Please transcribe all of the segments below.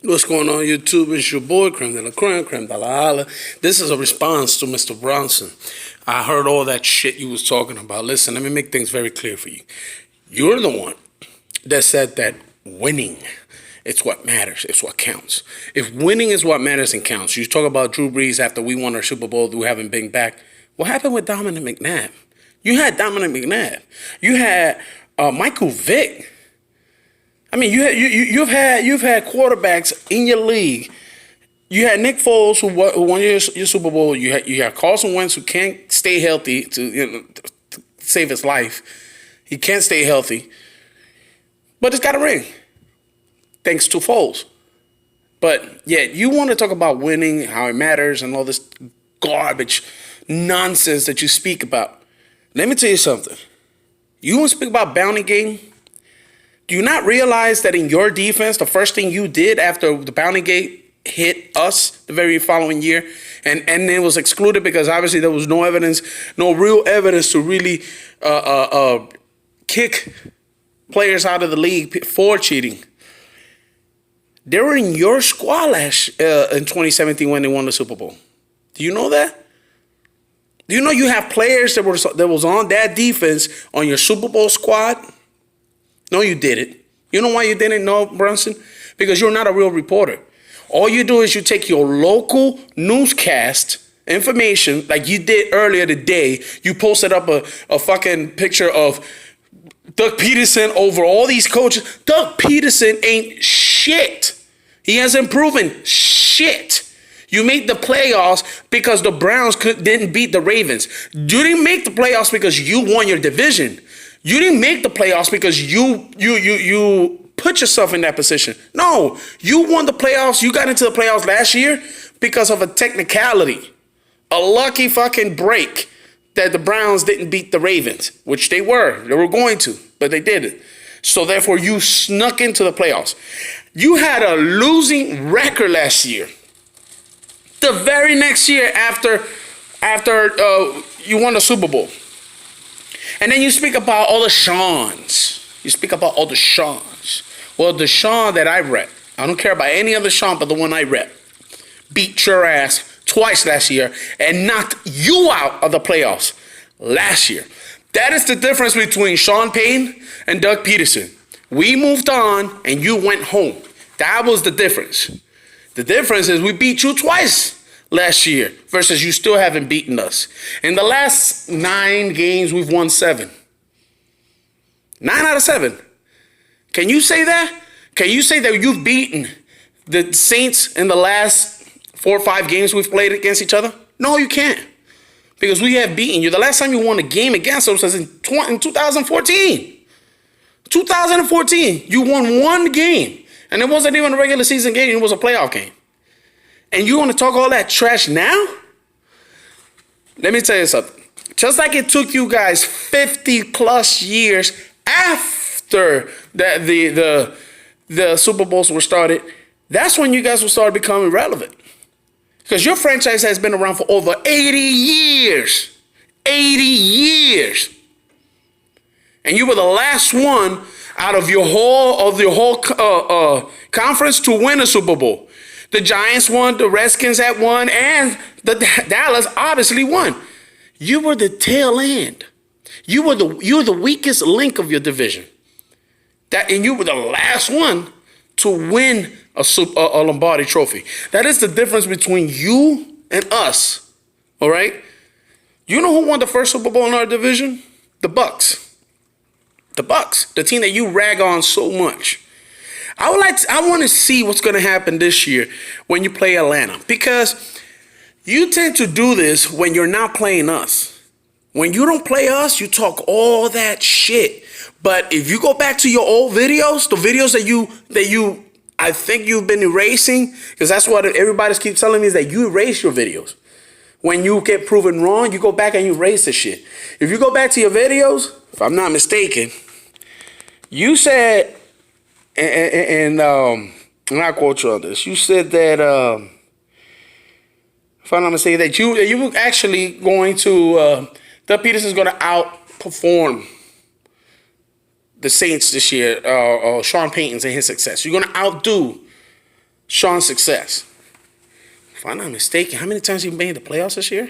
What's going on YouTube? It's your boy, Creme de la Creme, Creme de la Hala. This is a response to Mr. Brunson. I heard all that shit you was talking about. Listen, let me make things very clear for you. You're the one that said that winning, it's what matters. It's what counts. If winning is what matters and counts, you talk about Drew Brees after we won our Super Bowl, we haven't been back. What happened with Dominic McNabb? You had Dominic McNabb. You had Michael Vick. I mean, you've had quarterbacks in your league. You had Nick Foles who won your Super Bowl. You had Carson Wentz who can't stay healthy to save his life. He can't stay healthy, but it's got a ring thanks to Foles. But yeah, you want to talk about winning, how it matters, and all this garbage nonsense that you speak about. Let me tell you something. You want to speak about bounty game? Do you not realize that in your defense, the first thing you did after the bounty gate hit us the very following year, and it was excluded because obviously there was no evidence, no real evidence to really kick players out of the league for cheating. They were in your squad in 2017 when they won the Super Bowl. Do you know that? Do you know you have players that was on that defense on your Super Bowl squad? No, you didn't. You know why you didn't know, Brunson? Because you're not a real reporter. All you do is you take your local newscast information, like you did earlier today. You posted up a fucking picture of Doug Peterson over all these coaches. Doug Peterson ain't shit. He hasn't proven shit. You made the playoffs because the Browns didn't beat the Ravens. You didn't make the playoffs because you won your division. You didn't make the playoffs because you put yourself in that position. No, you won the playoffs. You got into the playoffs last year because of a technicality, a lucky fucking break that the Browns didn't beat the Ravens, which they were. They were going to, but they didn't. So therefore, you snuck into the playoffs. You had a losing record last year. The very next year after you won the Super Bowl. And then you speak about all the Seans. You speak about all the Seans. Well, the Sean that I rep, I don't care about any other Sean but the one I rep, beat your ass twice last year and knocked you out of the playoffs last year. That is the difference between Sean Payton and Doug Peterson. We moved on and you went home. That was the difference. The difference is we beat you twice last year versus you still haven't beaten us. In the last 9 games, we've won 7. 9 out of 7. Can you say that? Can you say that you've beaten the Saints in the last 4 or 5 games we've played against each other? No, you can't. Because we have beaten you. The last time you won a game against us was in 2014. 2014, you won 1 game. And it wasn't even a regular season game. It was a playoff game. And you want to talk all that trash now? Let me tell you something. Just like it took you guys 50 plus years after that the Super Bowls were started, that's when you guys will start becoming relevant. Because your franchise has been around for over 80 years. 80 years. And you were the last one out of your whole conference to win a Super Bowl. The Giants won, the Redskins had won, and the Dallas obviously won. You were the tail end. You were the weakest link of your division. And you were the last one to win a Lombardi trophy. That is the difference between you and us. All right? You know who won the first Super Bowl in our division? The Bucks. The Bucks, the team that you rag on so much. I want to see what's going to happen this year when you play Atlanta, because you tend to do this when you're not playing us. When you don't play us, you talk all that shit. But if you go back to your old videos, the videos that I think you've been erasing, because that's what everybody keeps telling me is that you erase your videos. When you get proven wrong, you go back and you erase the shit. If you go back to your videos, if I'm not mistaken, you said, and I quote you on this. You said that, if I'm not mistaken, that you were actually going to, Doug Peterson's going to outperform the Saints this year, Sean Payton's and his success. You're going to outdo Sean's success. If I'm not mistaken, how many times have you made the playoffs this year?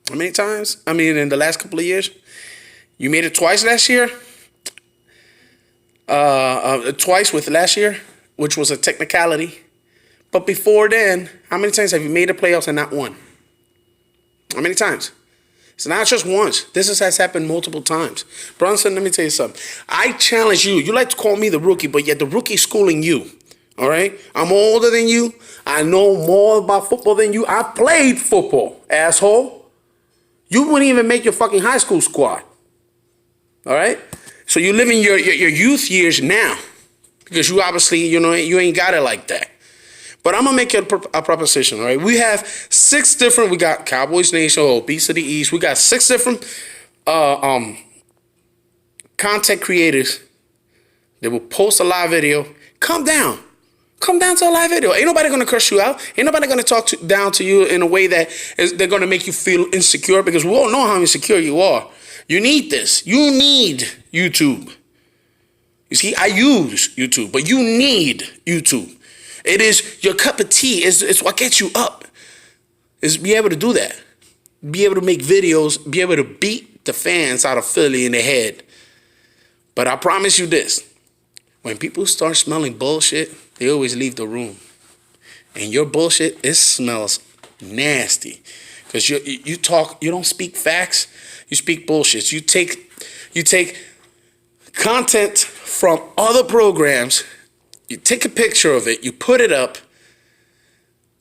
How many times? I mean, in the last couple of years? You made it twice last year? Twice with last year, which was a technicality. But before then, how many times have you made the playoffs and not won? How many times? It's not just once. Has happened multiple times. Brunson, let me tell you something. I challenge you. You like to call me the rookie, but yet the rookie's schooling you. All right? I'm older than you. I know more about football than you. I played football, asshole. You wouldn't even make your fucking high school squad. All right? So you're living your youth years now. Because you obviously, you ain't got it like that. But I'm going to make you a proposition, all right? We have 6 different, we got Cowboys Nation, Obesity East. We got 6 different content creators that will post a live video. Come down. Come down to a live video. Ain't nobody going to curse you out. Ain't nobody going to talk down to you in a way that they're going to make you feel insecure, because we all know how insecure you are. You need this. You need YouTube. You see, I use YouTube, but you need YouTube. It is your cup of tea. It's what gets you up. Is be able to do that. Be able to make videos. Be able to beat the fans out of Philly in the head. But I promise you this. When people start smelling bullshit, they always leave the room. And your bullshit, it smells nasty. Because you talk, you don't speak facts. You speak bullshit. You take content from other programs. You take a picture of it, you put it up.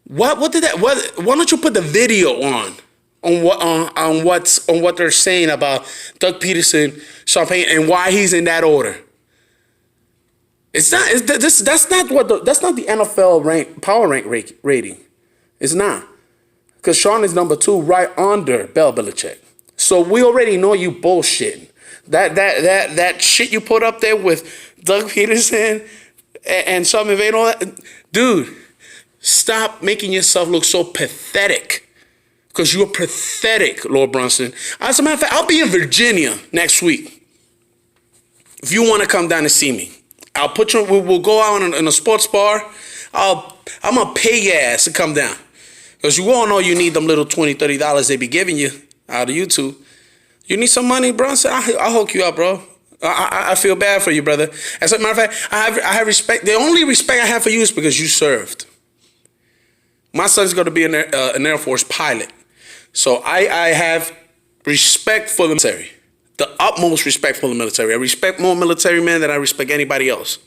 Why don't you put the video on what they're saying about Doug Peterson, Sean Payton, and why he's in that order? That's not the NFL power rank rating. It's not. Because Sean is number 2 right under Bill Belichick. So we already know you bullshitting. That shit you put up there with Doug Peterson and Sean McVay and all that, dude, stop making yourself look so pathetic. Because you're pathetic, Lord Brunson. As a matter of fact, I'll be in Virginia next week. If you want to come down and see me, I'll put you. We'll go out in a sports bar. I'm gonna pay your ass to come down. Because you all know you need them little $20, $30 they be giving you out of YouTube. You need some money, Brunson? I'll hook you up, bro. I feel bad for you, brother. As a matter of fact, I have respect. The only respect I have for you is because you served. My son's going to be an Air Force pilot. So I have respect for the military. The utmost respect for the military. I respect more military men than I respect anybody else.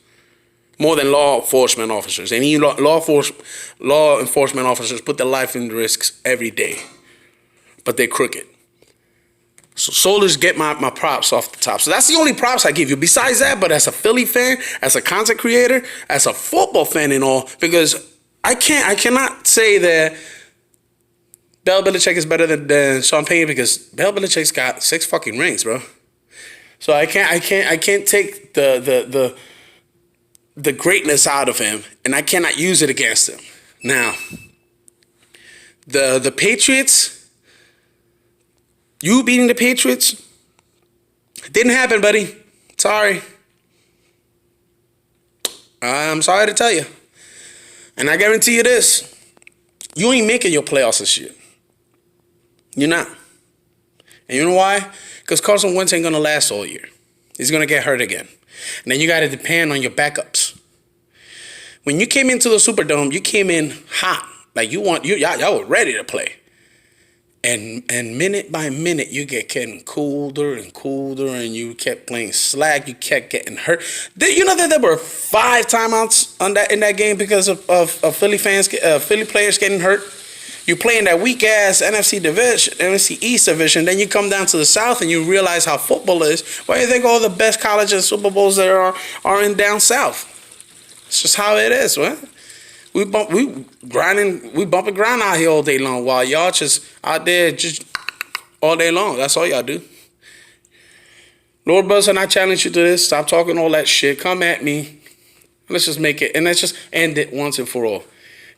More than law enforcement officers. Any law enforcement officers put their life in risks every day. But they're crooked. So soldiers get my props off the top. So that's the only props I give you. Besides that, but as a Philly fan, as a content creator, as a football fan and all, because I cannot say that Bill Belichick is better than Sean Payton, because Bill Belichick's got 6 fucking rings, bro. So I can't take the greatness out of him, and I cannot use it against him. Now, the Patriots. You beating the Patriots? It didn't happen, buddy. Sorry. I'm sorry to tell you. And I guarantee you this. You ain't making your playoffs this year. You're not. And you know why? Because Carson Wentz ain't going to last all year. He's going to get hurt again. And then you got to depend on your backups. When you came into the Superdome, you came in hot. Like y'all were ready to play. And minute by minute, you get getting colder and colder, and you kept playing slack. You kept getting hurt. You know that there were 5 timeouts in that game because of Philly players getting hurt. You play in that weak ass NFC East division. Then you come down to the South and you realize how football is. Why do you think all the best colleges, Super Bowls there are in down south? It's just how it is, man. We bumping ground out here all day long, while y'all just out there just all day long. That's all y'all do. Lord Brunson, I challenge you to this. Stop talking all that shit. Come at me. Let's just make it, and let's just end it once and for all.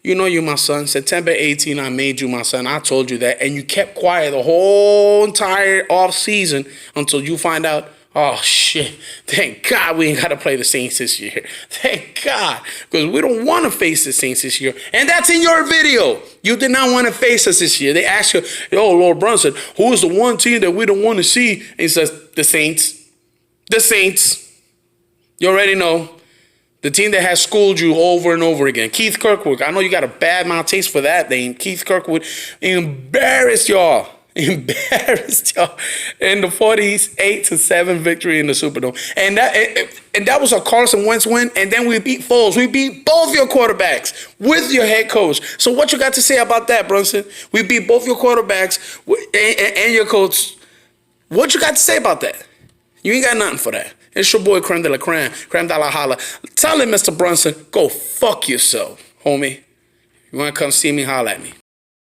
You know you're my son. September 18, I made you my son. I told you that, and you kept quiet the whole entire off season until you find out, Oh, shit. Thank God we ain't got to play the Saints this year. Thank God. Because we don't want to face the Saints this year. And that's in your video. You did not want to face us this year. They asked you, oh, Lord Brunson, who is the one team that we don't want to see? And he says, the Saints. The Saints. You already know. The team that has schooled you over and over again. Keith Kirkwood. I know you got a bad mouth taste for that name. Keith Kirkwood embarrassed y'all. Embarrassed y'all in the 48-7 victory in the Superdome. And that was a Carson Wentz win. And then we beat Foles. We beat both your quarterbacks with your head coach. So what you got to say about that, Brunson? We beat both your quarterbacks and your coach. What you got to say about that? You ain't got nothing for that. It's your boy Creme de la Creme, Creme de la Holla. Tell him, Mr. Brunson, go fuck yourself, homie. You want to come see me, holla at me.